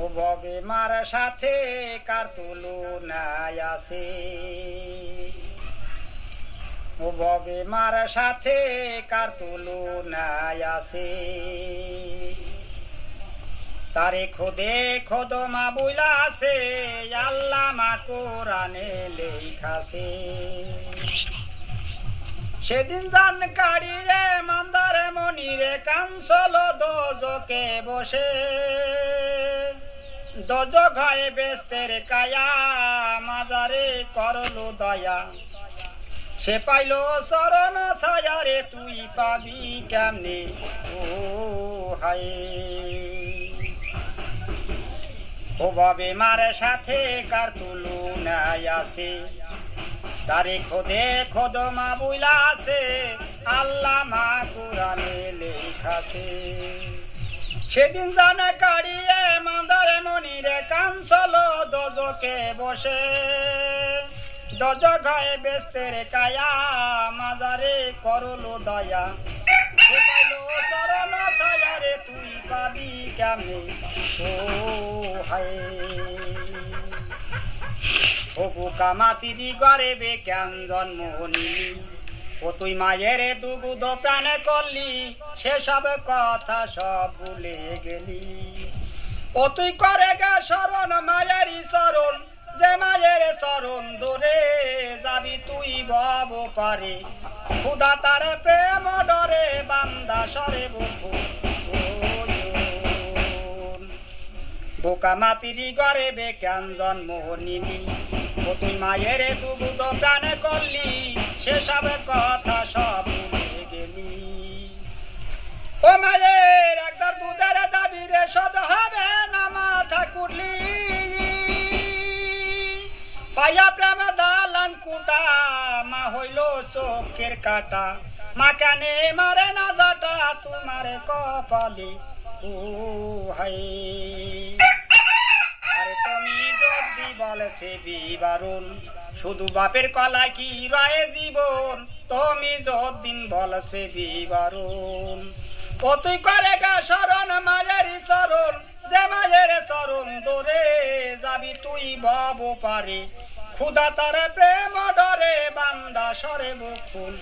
ও ববে মার সাথে কার তুলনায় আছে, ও ববে মার সাথে কার তুলনায় আছে। তারে খোদে খোদমা বুলাছে আল্লাহ মা কোরআনে লেখাছে। সেদিন জান কাড়িরে মান্দারে মনিরে কাঞ্চল দোজকে বসে, দোজক হয় বেস্তের কায়া মাজারে করলো দয়া। সে পাইল চরণ ছায়ারে তুই পাবি কেমনে ও হায়। ও ববে মার সাথে কার তুলনায় আছে, তারে খোদে খোদমা বুলাছে আল্লাহ মা কোরআনে লেখাছে। সেদিন জানে কাড়িয়ে মান্দারে মনিরে কাঞ্চল দোজকে বসে, দোজক হয় বেস্তের কায়া মাজারে করলো দয়া। সে পাইল চরণ ছায়ারে তুই পাবি কেমনে ও হায়। ও বুকা মাতিরি গরেবে কেন জন্ম নিলি, ও তুই মায়ের দুগুদ প্রাণে করলি সেসব কথা সব ভুলে গেলি। ও তুই করে গে শরণ মায়েরই চরণ, যে মায়ের চরণ ধরে যাবি তুই ভব পারে। খুদা তার প্রেম ডরে বান্দা সরে বকু বোকা মাতিরি গরেবে কেন জন্ম নিলি, ও তুই মায়ের দুগুদ প্রাণে করলি সেসব কথা সব ভুলে গেলি। ও মায়ের একদার দুধের দাবি রে শোধ হবে না মাথা কুটলি, পাইয়া প্রেম দালান কুটা মা হইল চোখের কাটা। মা কানে মারে না জাটা তোমারে কপালে ও হায়। আরে তুমি যদি বলছে বিবারণ, শুধু বাপের কলায় কি রয়ে জীবন। তুমি যদিন বলছে বিবারণ, ও তুই করে গা শরণ মায়েরই চরণ, যে মায়ের চরণ ধরে যাবি তুই ভব পারে। খুদা তার প্রেম ডরে বান্দা সরে বকুল।